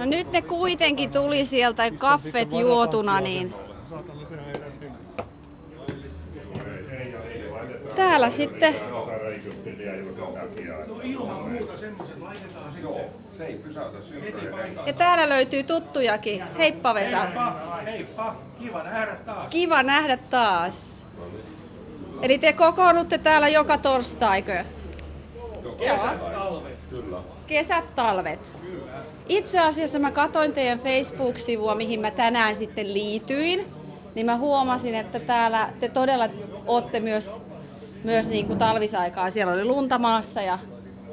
No nyt ne kuitenkin tuli sieltä kaffet juotuna, niin täällä sitten. Ja täällä löytyy tuttujakin. Heippa Vesa. Heippa, kiva nähdä taas. Kiva nähdä taas. Eli te kokoonnutte täällä joka torstaikö? Kesät, talvet. Kyllä. Kesät, talvet. Itse asiassa mä katsoin teidän Facebook-sivua, mihin mä tänään sitten liityin, niin mä huomasin, että täällä te todella ootte myös niin kuin talvisaikaa. Siellä oli lunta maassa ja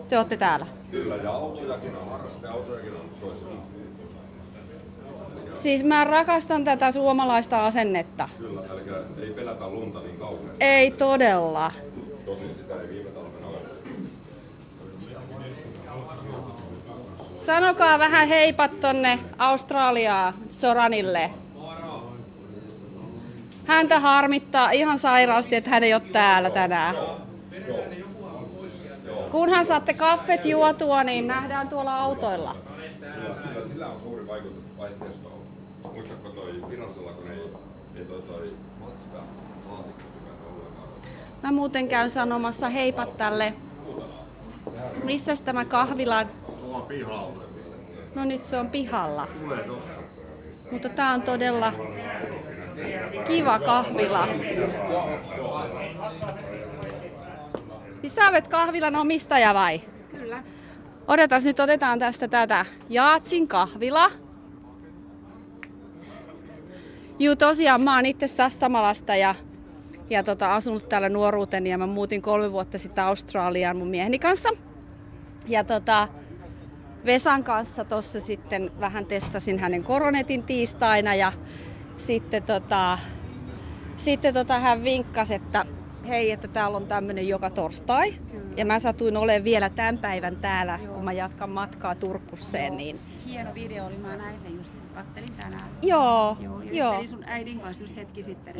te ootte täällä. Kyllä, ja autojakin on, harrasteautojakin on toisella. Siis mä rakastan tätä suomalaista asennetta. Kyllä, eli ei pelätä lunta niin kauheasti. Ei todella. Tosin sitä ei viime talvena ole. Sanokaa vähän heipat tonne Australiaan, Zoranille. Häntä harmittaa ihan sairaasti, että hän ei ole täällä tänään. Kunhan saatte kaffet juotua, niin nähdään tuolla autoilla. Kyllä sillä on suuri vaikutus vaihteistoon. Muistatko toi Virasella, kun ei toi Mazda laatikko tykännyt ollenkaan? Mä muuten käyn sanomassa heipat tälle. Missäs tämä kahvila? Tuolla pihalla. No nyt se on pihalla. Tulee tosta. Mutta tää on todella kiva kahvila. Niin sä olet kahvilan omistaja vai? Kyllä. Odotas, nyt otetaan tästä tätä Jaatsin kahvila. Juu, tosiaan mä oon itse Sastamalasta ja asunut täällä nuoruuteni ja mä muutin 3 vuotta sitten Australiaan mun mieheni kanssa. Ja Vesan kanssa tossa sitten vähän testasin hänen koronetin tiistaina ja sitten hän vinkkasi, että hei, että täällä on tämmönen joka torstai. Kyllä. Ja mä satuin olemaan vielä tämän päivän täällä, kun mä jatkan matkaa Turkusseen. Niin... Hieno video oli, mä näin sen just, kattelin tänään. Joo. Juttelin sun äidin kanssa just hetki sitten.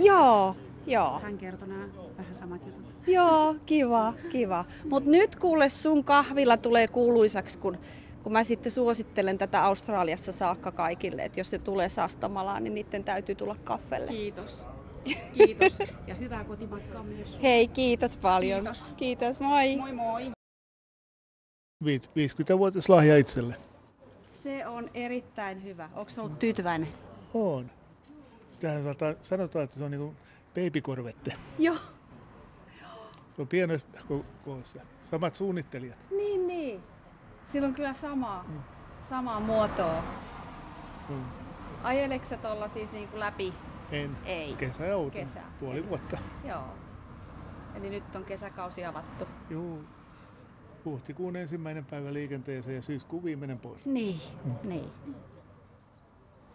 Joo. Hän kertoi nämä vähän samat jutut. Joo, kiva. Mut nyt kuule sun kahvila tulee kuuluisaksi, kun mä sitten suosittelen tätä Australiassa saakka kaikille, että jos se tulee Sastamalaan, niin niiden täytyy tulla kaffelle. Kiitos. Ja hyvää kotimatkaa myös. Hei, kiitos paljon. Kiitos, moi. Moi. 50-vuotislahja itselle. Se on erittäin hyvä. Onko se ollut tyytyväinen? On. Sitähän sanotaan, että se on niinku babykorvette. Joo. Se on pienessä koossa. Samat suunnittelijat. Niin. Sillä on kyllä samaa muotoa. Ajeleksä tuolla siis niinku läpi? En. Ei. Kesäauto. Kesä. Puoli vuotta. Joo. Eli nyt on kesäkausi avattu. Joo. Huhtikuun 1. päivä liikenteeseen ja syyskuun viimeinen pois. Niin.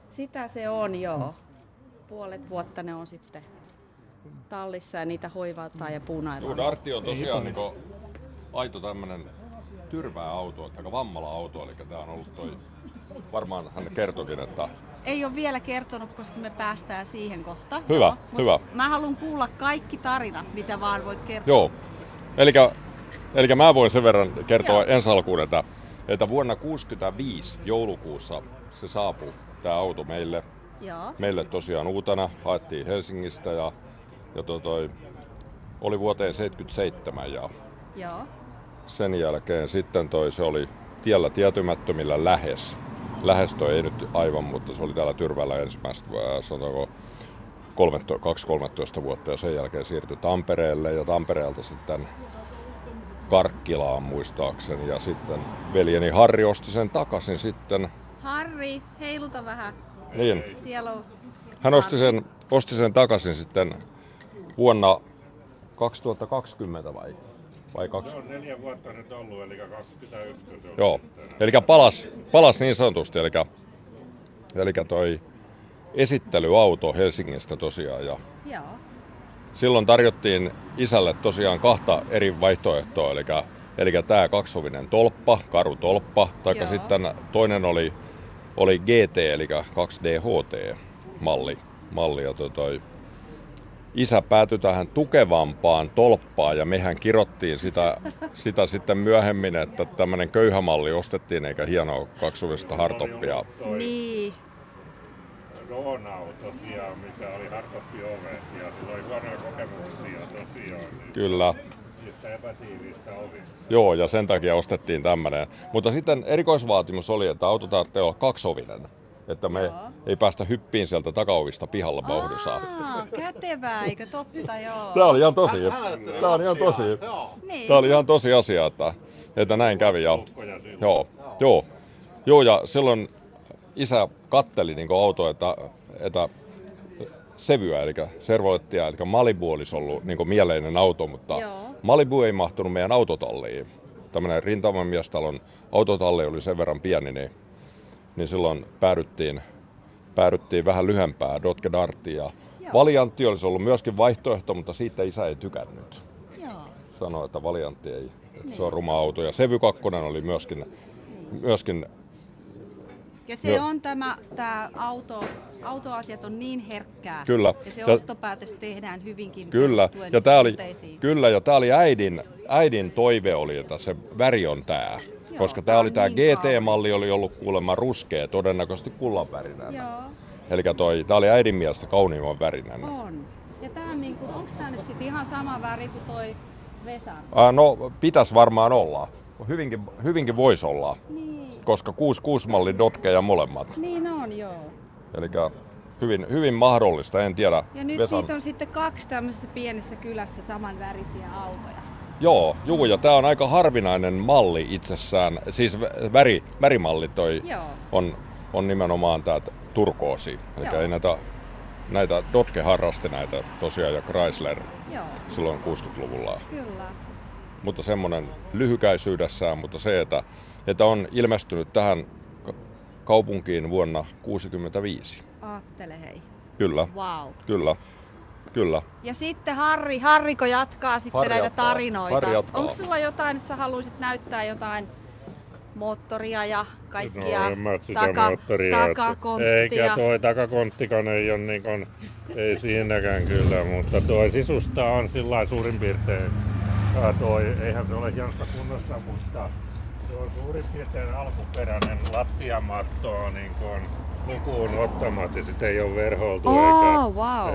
Sitä se on, joo. Puolet vuotta ne on sitten tallissa ja niitä hoivataan ja puunaillaan. Joo, Dartti on tosiaan niinku aito tämmönen tyrvää auto, aika vammala auto, eli tää on ollut toi, varmaan hän kertokin, että... Ei ole vielä kertonut, koska me päästään siihen kohta. Hyvä. Mä haluan kuulla kaikki tarinat, mitä vaan voit kertoa. Joo, eli mä voin sen verran kertoa ensi alkuun, että vuonna 1965 joulukuussa se saapui tää auto meille. Joo. Meille tosiaan uutena, haettiin Helsingistä ja oli vuoteen 1977 ja Joo. sen jälkeen sitten se oli tiellä tietymättömillä lähes toi ei nyt aivan, mutta se oli täällä Tyrväällä ensimmäistä, sanotaanko 2-13 vuotta ja sen jälkeen siirtyi Tampereelle ja Tampereelta sitten Karkkilaan muistaakseni ja sitten veljeni Harri osti sen takaisin sitten. Harri, heiluta vähän. Niin. Siellä on... Hän osti sen takaisin sitten vuonna 2020 vai 2? Se on 4 vuotta nyt ollut, eli 21 se on. Joo, eli palas niin sanotusti, eli toi esittelyauto Helsingistä tosiaan. Ja Joo. silloin tarjottiin isälle tosiaan 2 eri vaihtoehtoa, eli tämä 2-ovinen tolppa, karutolppa, taikka sitten toinen oli GT, eli 2DHT malli ja isä päätyi tähän tukevampaan tolppaan ja mehän kirottiin sitä sitten myöhemmin, että tämmöinen köyhämalli ostettiin eikä hienoa kaksuvista hardtoppia. Niin. Roonau tosiaan, missä oli hardtoppi-ovet ja sillä oli huonoja kokemuksia tosiaan. Niin Kyllä. niistä epätiiviistä ovista. Joo, ja sen takia ostettiin tämmöinen. Mutta sitten erikoisvaatimus oli, että auto tarvitsee olla kaksovinen. Että me ei päästä hyppiin sieltä takaovista pihalla vauhdissa. Kätevää, eikö totta, joo. Tämä oli ihan tosi. Tämä oli ihan tosi. Niin. Tämä oli ihan tosi asia, että näin kävi. Joo, ja silloin isä katteli niin autoa, että Sevyä, eli Servolettia, eli Malibu olisi ollut niin mieleinen auto, mutta Malibu ei mahtunut meidän autotalliin. Tämmöinen rintamamiestalon autotalli oli sen verran pieni, niin silloin päädyttiin vähän lyhempää Dodge Dartiin. Ja Valiantti olisi ollut myöskin vaihtoehto, mutta siitä isä ei tykännyt. Sanoi, että Valiantti ei, että se on ruma auto. Ja Sevy 2 oli myöskin ja se on tämä autoasiat on niin herkkää. Kyllä. Ja se ostopäätös tehdään hyvinkin Kyllä. Ja tämä oli äidin toive oli, että se väri on tää. Koska tämä oli tämä niin GT-malli oli ollut kuulemma ruskea, todennäköisesti kullanvärinen. Eli tämä oli äidin mielestä kauniimman värinen. On. Ja tää on niinku, onko tää nyt sit ihan sama väri kuin toi Vesan? No pitäisi varmaan olla. Hyvinkin voisi olla. Niin. Koska 66-malli Dodgeja molemmat. Niin on, joo. Eli hyvin mahdollista, en tiedä. Ja nyt niitä on sitten 2 tämmöisessä pienessä kylässä samanvärisiä autoja. Joo, ja tämä on aika harvinainen malli itsessään. Siis värimalli on nimenomaan tämä turkoosi. Eli ei näitä Dodge harrasti näitä tosiaan ja Chrysler silloin 60-luvulla. Kyllä. Mutta semmoinen lyhykäisyydessään, mutta se, että on ilmestynyt tähän kaupunkiin vuonna 1965. Aattele hei. Kyllä. Wow. Kyllä. Ja sitten Harriko jatkaa sitten näitä tarinoita. Jatkaa. Onko sulla jotain, että sä haluaisit näyttää jotain moottoria ja kaikkia takakonttia? Eikä toi takakonttikaan ei ole niin ei siinäkään kyllä, mutta toi sisusta on sillä suurin piirtein. Eihän se ole hienossa kunnossa, mutta se on suurin piirtein alkuperäinen lattiamatto niin kuin lukuun ottamatta. Sitä ei ole verhoiltu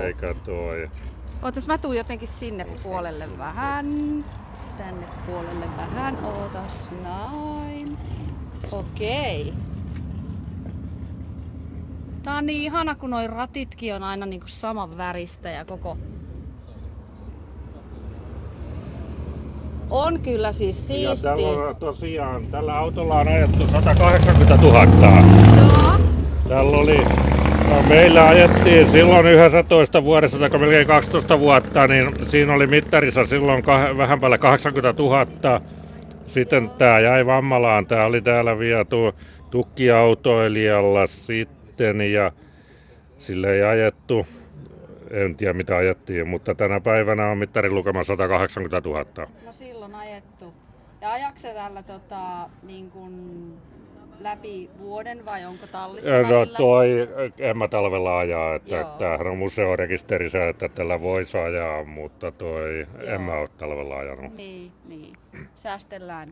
eikä toi. Ootas, mä tuun jotenkin sinne puolelle vähän. Tänne puolelle vähän. Ootas näin. Okei. Tää on niin ihana, kun noi ratitkin on aina niinku saman väristä ja koko... On kyllä siis siistiä. Ja tällä autolla on ajettu 180 000. Tällä oli, meillä ajettiin silloin 11 vuodessa tai melkein 12 vuotta, niin siinä oli mittarissa silloin vähän päälle 80 000. Sitten tää jäi Vammalaan, tää oli täällä viety tukkiautoilijalla sitten ja sille ei ajettu. En tiedä mitä ajettiin, mutta tänä päivänä on mittarin lukema 180 000. No silloin ajettu. Ja ajakse tällä niin kun läpi vuoden vai onko tallissa välillä? En mä talvella ajaa, että tämähän on museorekisterissä, että tällä voisi ajaa, mutta en mä ole talvella ajanut. Niin. Säästellään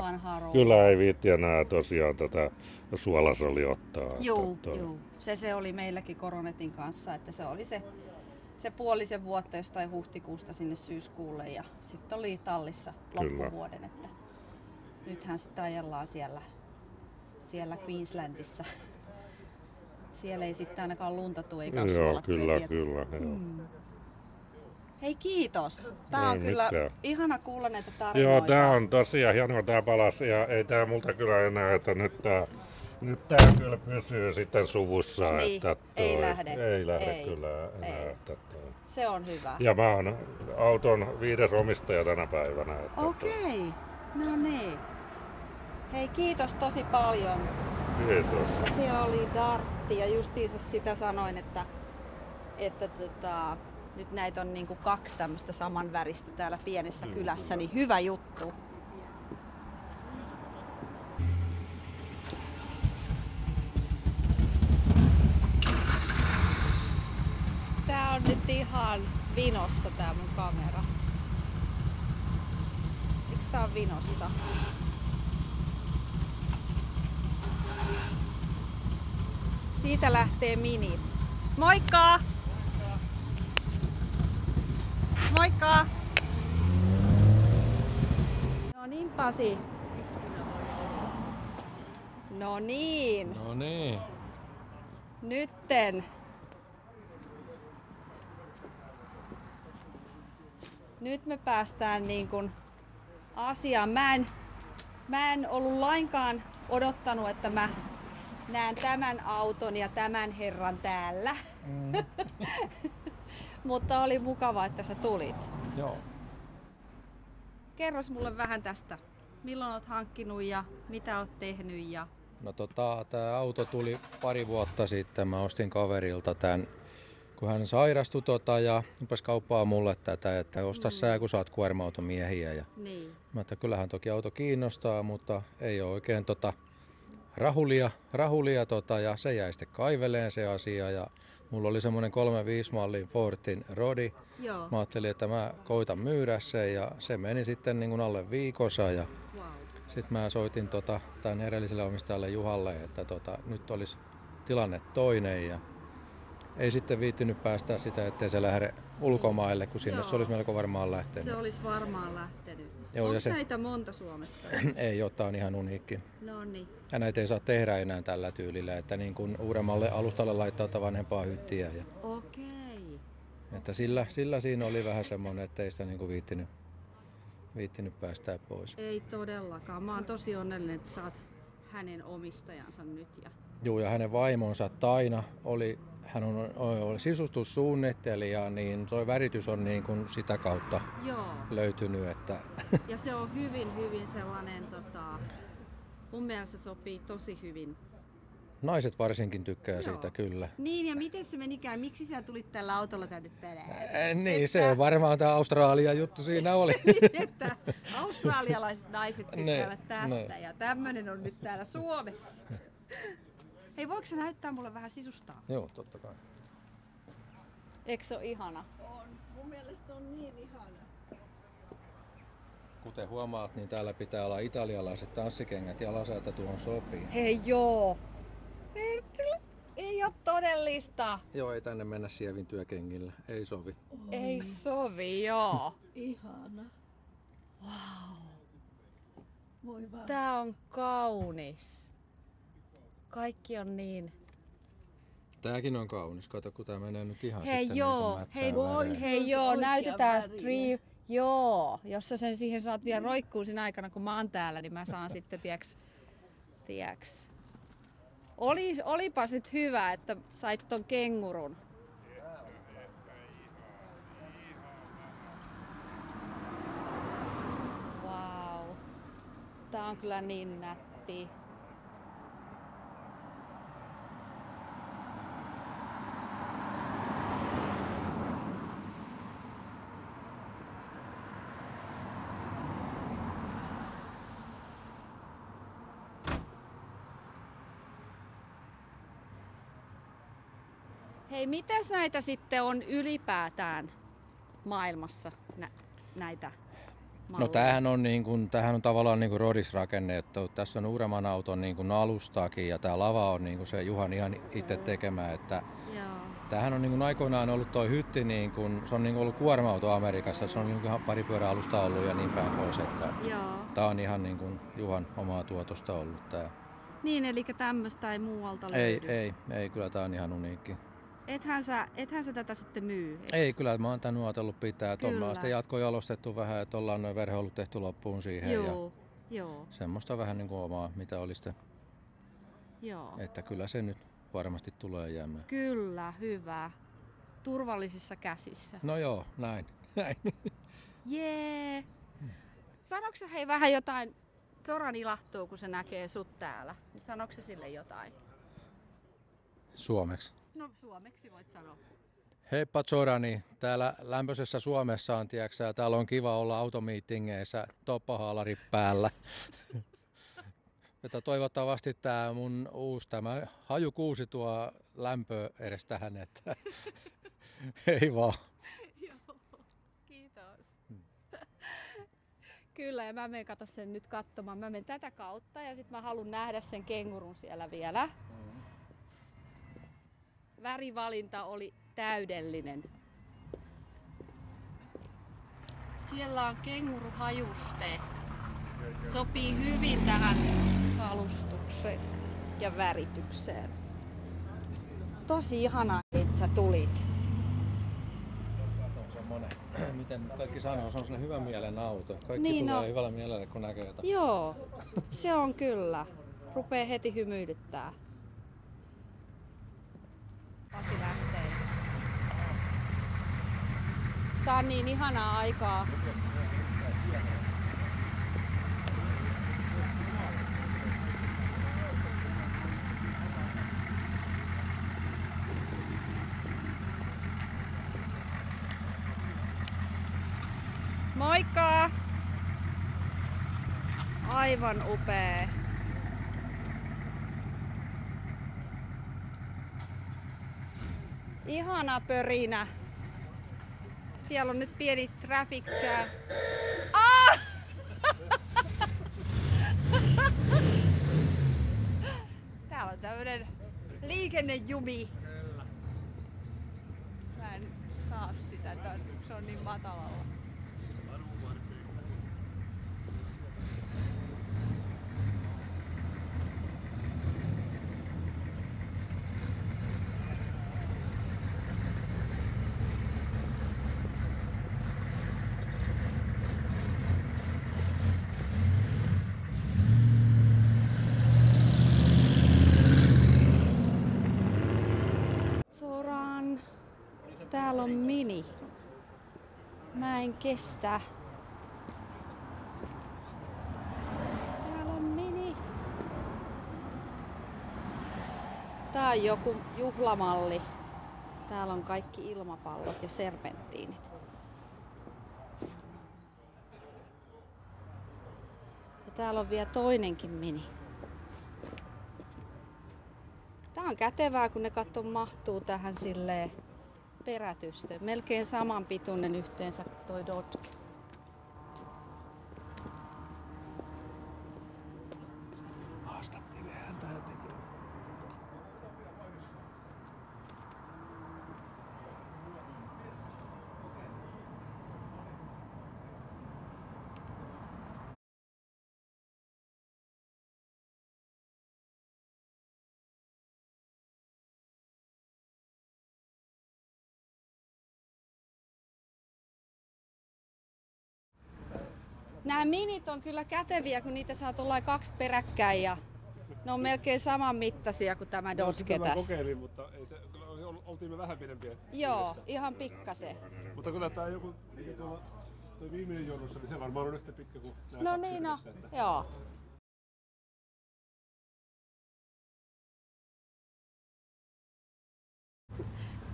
vanhaa rouvaa. Kyllä ei viitti enää tosiaan tätä suolasoli ottaa. Joo. Se oli meilläkin Coronetin kanssa, että se oli se puolisen vuotta jostain huhtikuusta sinne syyskuulle ja sitten oli tallissa loppuvuoden, että nythän sitten ajellaan siellä Queenslandissa. Siellä ei sitten ainakaan lunta tule eikä ole suolattuja. Kyllä. Hei kiitos. Tää on kyllä ihana kuulla näitä tarinoita. Joo, tää on tosiaan hienoa tää palas ja ei tää multa kyllä enää, että nyt tää kyllä pysyy sitten suvussa. Niin, että ei lähde kyllä enää. Se on hyvä. Ja mä oon auton 5. omistaja tänä päivänä. Okei, no niin. Hei kiitos tosi paljon. Kiitos. Se oli Dartti ja justiinsa sitä sanoin, että nyt näitä on niinku 2 tämmöistä samanväristä täällä pienessä kylässä, niin hyvä juttu. Tää on nyt ihan vinossa tää mun kamera? Miks tää on vinossa? Siitä lähtee minit. Moikka! Moikka! No niin, Pasi. No niin. No niin. Nytten. Nyt me päästään niin kuin asiaan. Mä en ollut lainkaan odottanut, että mä näen tämän auton ja tämän herran täällä. Mutta oli mukava, että sä tulit. Joo. Kerros mulle vähän tästä. Milloin oot hankkinut ja mitä oot tehnyt? Ja... No tää auto tuli pari vuotta sitten. Mä ostin kaverilta tän, kun hän sairastui ja rupesi kauppaa mulle tätä, että osta sä, kun sä oot kuorma-automiehiä. Ja Niin. mä että kyllähän toki auto kiinnostaa, mutta ei ole oikein rahulia ja se jäi sitten kaiveleen se asia. Ja mulla oli semmonen 35 mallin Fordin Rodi. Joo. Mä ajattelin, että mä koitan myydä sen ja se meni sitten niin kuin alle viikossa. Ja Wow. sitten mä soitin tämän edelliselle omistajalle Juhalle, että nyt olisi tilanne toinen ja ei sitten viittinyt päästää sitä, ettei se lähde ulkomaille, kun sinne Joo. se olisi melko varmaan lähtenyt. Se olisi varmaan lähtenyt. Joo, ja Onko se- näitä monta Suomessa? Ei, jotta on ihan uniikki. No niin. Ja näitä ei saa tehdä enää tällä tyylillä, että niin kuin uudemmalle alustalle laittaa vanhempaa hyttiä. Ja, Okei. että sillä siinä oli vähän semmoinen, ettei sitä niin kuin viittinyt päästää pois. Ei todellakaan. Mä oon tosi onnellinen, että sä oot hänen omistajansa nyt. Ja... Joo, ja hänen vaimonsa Taina hän on sisustussuunnittelija, niin toi väritys on niin kuin sitä kautta Joo. löytynyt, että Ja se on hyvin sellainen, mun mielestä sopii tosi hyvin. naiset varsinkin tykkää Joo. siitä kyllä. Niin, ja miten se menikään? Miksi sä tulit tällä autolla tänne perään? Niin, se on varmaan tämä Australian juttu siinä oli. Että australialaiset naiset tykkäävät Ne, tästä ne. ja tämmönen on nyt täällä Suomessa. Hei, voiko sä näyttää mulle vähän sisustaa? Joo, totta kai. Eikö se ole ihana? On. Mun mielestä on niin ihana. Kuten huomaat, niin täällä pitää olla italialaiset tanssikengät jalassa, että tuohon sopii. Hei joo! Ei ole todellista! Joo, ei tänne mennä sievin työkengillä, ei sovi. Ei sovi, joo. Ihana. Wow. Voi vaan. Tää on kaunis. Kaikki on niin... Tääkin on kaunis, kato kun tää menee nyt ihan Hei sitten joo, niin hei, kuin mätsään Se hei on joo, oikea näytetään värinen. stream. Joo, jos sä sen siihen saat vielä roikkuu siinä aikana, kun mä oon täällä, niin mä saan sitten, tiiäks. Olipas nyt hyvä, että sait ton kengurun. Wow. Tää on kyllä niin nätti. Hei, mitäs näitä sitten on ylipäätään maailmassa, näitä malleja? No tämähän on tavallaan niin kuin Rodis rakennettu. Tässä on uudemman auton niin kuin alustaakin ja tämä lava on niin kuin se Juhan ihan itse tekemä. Että Joo. tämähän on niin kuin aikoinaan ollut toi hytti, niin kuin, se on niin kuin ollut kuorma-auto Amerikassa. Se on niin kuin ihan paripyöräalusta ollut ja niin päin pois. Että Joo. tämä on ihan niin kuin Juhan omaa tuotosta ollut tämä. Niin, eli tämmöistä ei muualta löydy. Ei, kyllä tämä on ihan uniikki. Ethän sä tätä sitten myy? eiks? Ei, kyllä mä oon tän ajatellut pitää. Että Kyllä. ollaan sitten jatkojalostettu vähän, että ollaan noin verhoulut tehty loppuun siihen. Ja Joo, semmoista vähän niin kuin omaa, mitä oli sitten. joo. Että kyllä se nyt varmasti tulee jäämään. Kyllä, hyvä. Turvallisissa käsissä. No joo, näin. Jee! Sanoks sä hei vähän jotain? Zoran ilahtuu, kun se näkee sut täällä. Niin sanoks sä sille jotain? Suomeksi. No suomeksi voit sanoa. Heippa Zorani, täällä lämpöisessä Suomessa on, tiiäksä, täällä on kiva olla automiitingeissä toppahaalari päällä. Että toivottavasti tämä mun uusi tämä hajukuusi tuo lämpöä edes tähän, että ei vaan. Joo. Kyllä, ja mä menen kato sen nyt katsomaan. Mä menen tätä kautta ja sit mä haluan nähdä sen kengurun siellä vielä. Värivalinta oli täydellinen. Siellä on kenguruhajuste. Sopii hyvin tähän kalustukseen ja väritykseen. Tosi ihanaa, että sä tulit. On semmonen, miten kaikki sanoo, se on sellainen hyvän mielen auto. Kaikki Niin, tulee no. hyvällä mielellä, kun näkee jotain. Joo, se on kyllä. Rupee heti hymyilyttää. Pasi lähtee. Tää on niin ihanaa aikaa. Moikka! Aivan upea. Ihana pörinä. Siellä on nyt pieni traffic jam. Ah! Täällä on tämmönen liikennejumi. Mä en saa sitä, se on niin matalalla. Soran. Täällä on mini. Mä en kestä. Täällä on mini. Tää on joku juhlamalli. Täällä on kaikki ilmapallot ja serpenttiinit. Ja täällä on vielä toinenkin mini. Tää on kätevää, kun ne mahtuu tähän silleen perätysten. Melkein saman pituinen yhteensä toi Dodge. Haastattelee häntä jotenkin. Nämä minit on kyllä käteviä, kun niitä saa tulla 2 peräkkäin ja ne on melkein saman mittaisia kuin tämä Dodge Mä tässä. kokeilin, mutta ei se, kyllä oltiin me vähän pidempiä. Joo, yhdessä. ihan pikkasen. Mutta kyllä tää joku, toi viimeinen jonossa, niin se varmaan on yhtä pitkä kuin nää No kaksi niin, no, yhdessä, että... joo.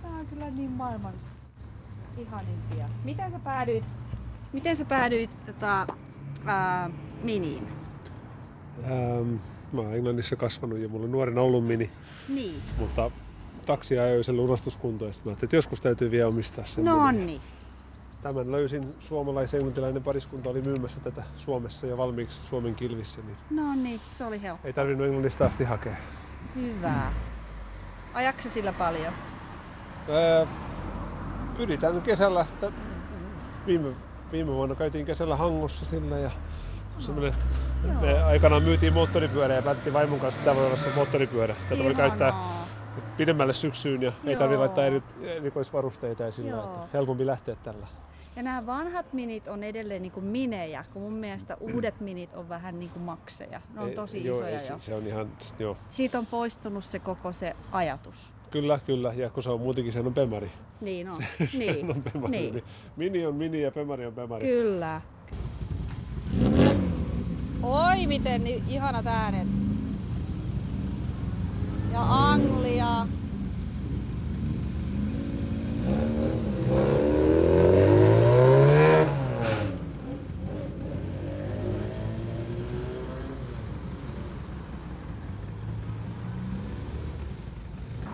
Tää on kyllä niin maailman ihanimpia. Miten sä päädyit miniin? Mä oon Englannissa kasvanut ja mulla on nuorena ollut mini, Niin. mutta taksia ajoi sen lunastuskuntoon ja sitten mä ajattelin, että joskus täytyy vielä omistaa sen No mini. niin. Tämän löysin, suomalais-englantilainen pariskunta oli myymässä tätä Suomessa jo valmiiksi Suomen kilvissä, niin No niin, se oli helppo. ei tarvinnut Englannista asti hakea. Hyvä. Ajaksa sillä paljon? Yritän kesällä, viime vuonna käytiin kesällä Hangossa sillä ja semmoinen, me aikanaan myytiin moottoripyörä ja päätettiin vaimon kanssa, että tämä voi olla se moottoripyörä. Tätä voi käyttää pidemmälle syksyyn ja ei tarvitse laittaa erikoisvarusteita ja sillä, että helpompi lähteä tällä. Ja nämä vanhat minit on edelleen niin kuin minejä, kun mun mielestä uudet minit on vähän niin kuin makseja. Ne on tosi isoja jo. Se on ihan, joo. Siitä on poistunut se koko se ajatus. Kyllä, ja kun se on muutenkin, se on Pemari. Niin on. Se on Pemari. Niin. Mini on mini ja Pemari on Pemari. Kyllä. Oi miten ihanat äänet. Ja Anglia.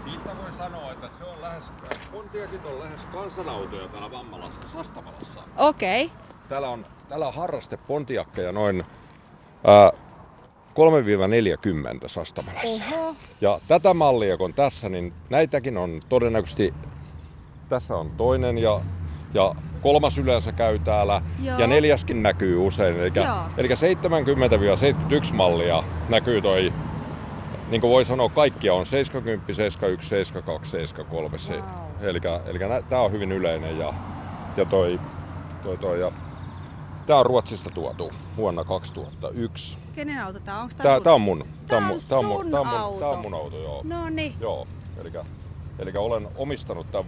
Siitä voi sanoa, että se on lähes, Pontiacit on lähes kansanautoja täällä Vammalassa, Sastamalassa. Okei. Täällä on täällä on harraste pontiakkeja noin 3-40 Sastamalassa. Oho. Ja tätä mallia kun tässä, niin näitäkin on todennäköisesti, tässä on toinen ja kolmas yleensä käy täällä. Joo. Ja neljäskin näkyy usein. Eli 70-71 mallia näkyy toi, niin kuin voi sanoa, kaikkia on 70, 71, 72, 73. Wow. Eli tää on hyvin yleinen ja tää on Ruotsista tuotu vuonna 2001. Kenen auto tää on? Onks tää Tää on mun. Tää on sun auto. Tää on mun auto, joo. Noniin. Joo. Eli olen omistanut tän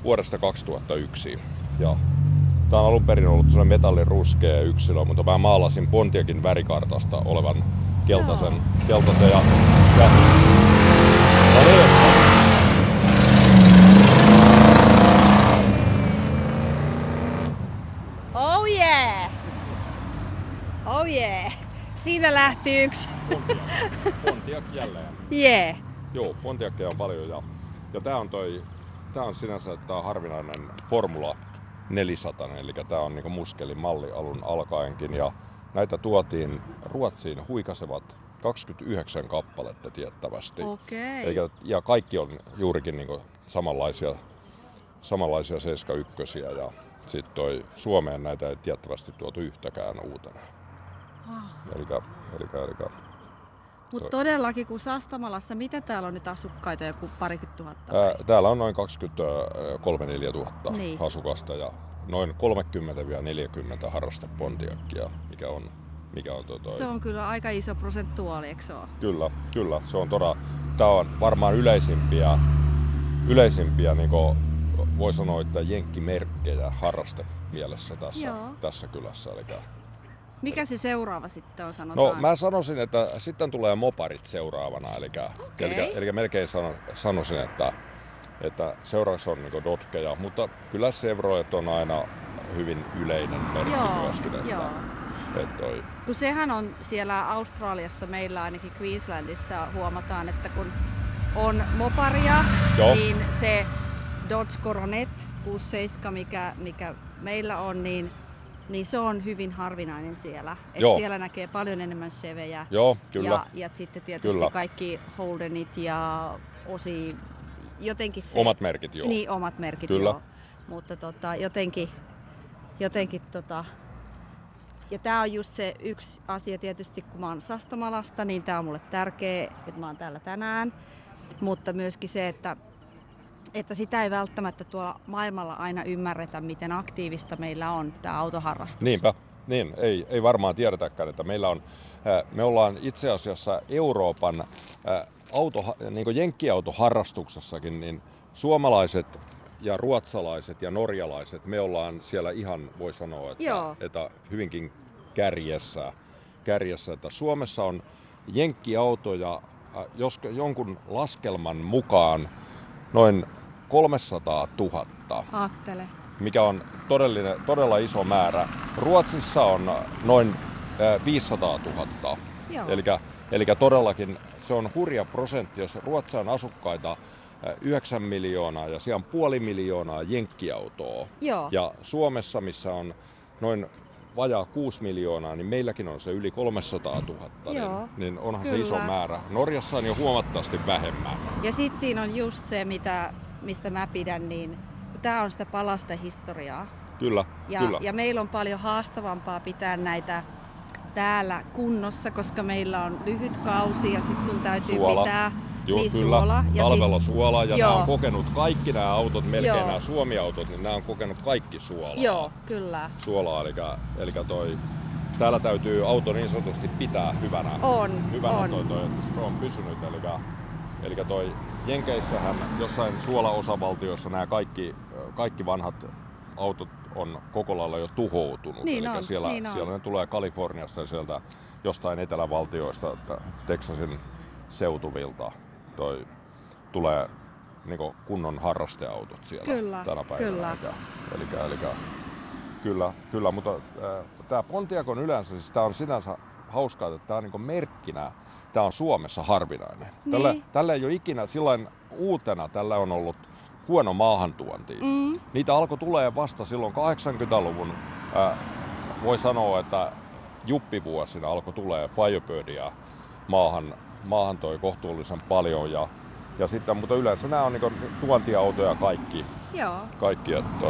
vuodesta 2001. Ja tää on alun perin ollut sellainen metalliruskea yksilö, mutta mä maalasin Pontiacin värikartasta olevan keltaisen ja no niin. Oh yeah! Oh yeah! Siinä lähti yksi. Pontiac jälleen. Yeah. Joo, Pontiacia on paljon ja tää on sinänsä tää on harvinainen Formula 400, eli tää on niinku muskelin malli alun alkaenkin ja näitä tuotiin Ruotsiin huikasevat 29 kappaletta tiettävästi. Okei. Ja kaikki on juurikin niinku samanlaisia 71 ja sitten toi Suomeen näitä ei tiettävästi tuotu yhtäkään uutena. Wow. Elikkä Mutta todellakin, kun Sastamalassa, mitä täällä on nyt asukkaita, joku 20 000? Täällä on noin 23-4 tuhatta Niin. asukasta ja noin 30-40 harrastepontiakkia, mikä on Se on kyllä aika iso prosentuaali, eikö se ole? Kyllä, se on todella. Tää on varmaan yleisimpiä niinku voi sanoa, että jenkkimerkkejä harraste mielessä tässä kylässä. Mikä se seuraava sitten on, sanotaan? No mä sanoisin, että sitten tulee moparit seuraavana, eli melkein sanoisin, että seuraavaksi on niinku dodgeja, mutta kyllä Chevrolet on aina hyvin yleinen merkki myöskin. Kun sehän on siellä Australiassa, meillä ainakin Queenslandissa huomataan, että kun on moparia, niin se Dodge Coronet 67, mikä meillä on, niin se on hyvin harvinainen siellä. Siellä näkee paljon enemmän Chevejä. Joo, kyllä. Ja sitten tietysti kaikki Holdenit ja osi jotenkin se... Omat merkit, joo. Niin, omat merkit, kyllä. Joo. Mutta jotenkin ja tää on just se yksi asia tietysti, kun mä oon Sastamalasta, niin tää on mulle tärkeä, että mä oon täällä tänään. Mutta myöskin se, että sitä ei välttämättä tuolla maailmalla aina ymmärretä, miten aktiivista meillä on tää autoharrastus. Niinpä. Niin, ei varmaan tiedetäkään, että me ollaan itse asiassa Euroopan niin jenkkiautoharrastuksessakin, niin suomalaiset ja ruotsalaiset ja norjalaiset, me ollaan siellä ihan, voi sanoa, että hyvinkin kärjessä, että Suomessa on jenkkiautoja, jos jonkun laskelman mukaan noin 300 000. Aattele. Mikä on todella iso määrä. Ruotsissa on noin 500 000. Eli todellakin se on hurja prosentti, jos Ruotsin on asukkaita 9 miljoonaa ja siellä on 500 000 jenkkiautoa. Joo. Ja Suomessa, missä on noin vajaa 6 miljoonaa, niin meilläkin on se yli 300 000, niin onhan kyllä se iso määrä. Norjassa on jo huomattavasti vähemmän. Ja sitten siinä on just se, mistä mä pidän, niin tää on sitä palasta historiaa. Kyllä, ja meillä on paljon haastavampaa pitää näitä täällä kunnossa, koska meillä on lyhyt kausi ja sit sun täytyy pitää suola. Talvella suola ja nämä on kokenut kaikki nämä autot, melkein nämä Suomi-autot, niin nämä on kokenut kaikki suolaa. Joo, kyllä. Suolaa, eli täällä täytyy auto niin sanotusti pitää hyvänä. Että se on pysynyt. Eli Jenkeissähän jossain suolaosavaltioissa nämä kaikki vanhat autot on koko lailla jo tuhoutunut. Siellä ne tulee Kaliforniasta ja sieltä jostain etelävaltioista, Texasin seutuvilta tulee niinku kunnon harrasteautot siellä tänä päivänä. Kyllä, mutta tämä Pontiac on yleensä, siis tää on sinänsä hauskaa, että tää on niinku merkkinä, tää on Suomessa harvinainen. Niin. Tällä ei ole ikinä sillain uutena, tällä on ollut huono maahantuonti. Niitä alkoi tulee vasta silloin 80-luvun voi sanoa, että juppivuosina alkoi tulee Firebirdia maahan toi kohtuullisen paljon ja sitten, mutta yleensä nämä on niinku tuontiautoja kaikki. Joo. Kaikki, että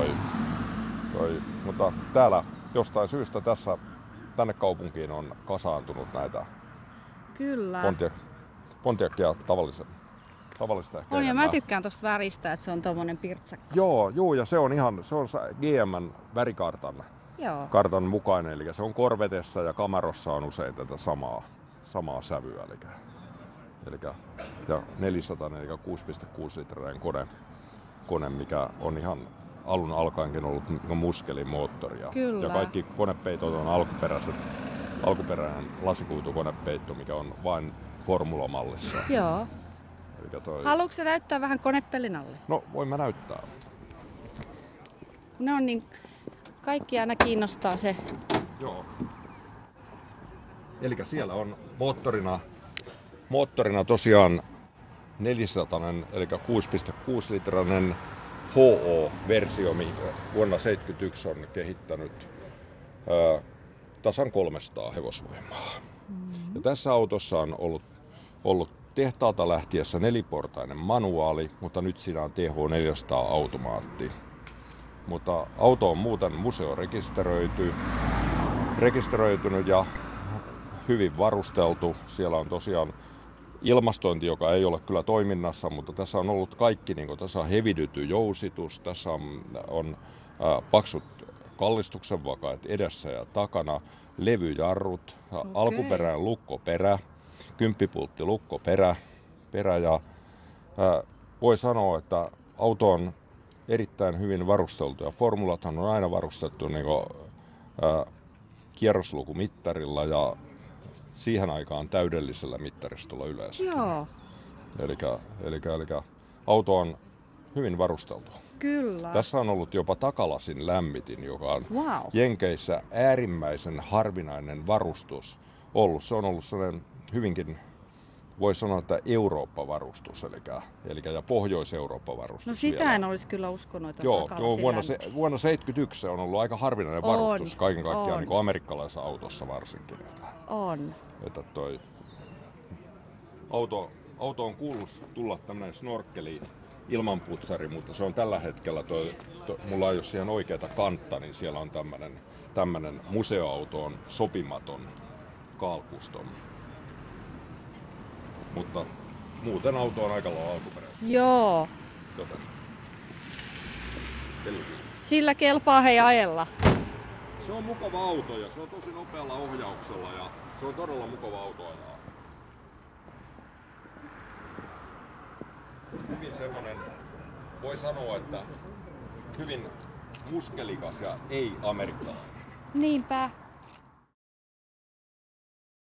mutta täällä jostain syystä tänne kaupunkiin on kasaantunut näitä Kyllä. Pontiacia tavallista ehkä On, ja enemmän. mä tykkään tosta väristä, että se on tommonen pirtsakka. Joo, ja se on GM:n värikartan mukainen, eli se on Corvetessa ja Camarossa on usein tätä samaa sävyä, ja 400 eli 6,6 litrainen kone, mikä on ihan alun alkaenkin ollut muskelimoottori. Ja kaikki konepeitot on alkuperäinen lasikuitukonepeitto, mikä on vain formulamallissa. Joo. Haluatko sä näyttää vähän konepellin alle? No, voin mä näyttää. Ne on niin, kaikki aina kiinnostaa se. Joo. Eli siellä on moottorina tosiaan 400, eli 6,6 litrainen HO-versio, mihin vuonna 1971 on kehittänyt tasan 300 hevosvoimaa. Ja tässä autossa on ollut tehtaalta lähtiessä neliportainen manuaali, mutta nyt siinä on TH400 automaatti. Mutta auto on muuten museorekisteröitynyt ja hyvin varusteltu. Siellä on tosiaan ilmastointi, joka ei ole kyllä toiminnassa, mutta tässä on ollut kaikki, niin kuin tässä on hevidyty jousitus, tässä on paksut kallistuksen vakaat edessä ja takana, levyjarrut, alkuperäinen lukkoperä, 10-pultti lukkoperä ja voi sanoa, että auto on erittäin hyvin varusteltu ja formulathan on aina varustettu niin kuin, kierroslukumittarilla ja siihen aikaan täydellisellä mittaristolla yleensä. Joo. Eli auto on hyvin varusteltu. Kyllä. Tässä on ollut jopa takalasin lämmitin, joka on Jenkeissä äärimmäisen harvinainen varustus ollut. Se on ollut sellainen hyvinkin, voi sanoa, että Eurooppa-varustus, eli ja Pohjois-Eurooppa-varustus. No sitä vielä. En olisi kyllä uskonut, että vuonna 1971 se on ollut aika harvinainen varustus, kaiken kaikkiaan niin amerikkalaisessa autossa varsinkin. On. Että auto on kuullut tulla tämmöinen snorkkeli ilmanputsari, mutta se on tällä hetkellä, mulla ei ole siihen oikeata kantta, niin siellä on tämmöinen museoautoon sopimaton Carl-Custom. Mutta muuten auto on aika lailla alkuperäistä. Joo. Joten. Sillä kelpaa hei ajella. Se on mukava auto ja se on tosi nopealla ohjauksella ja se on todella mukava auto ajaa. Hyvin semmonen, voi sanoa, että hyvin muskelikas ja ei amerikkalainen. Niinpä.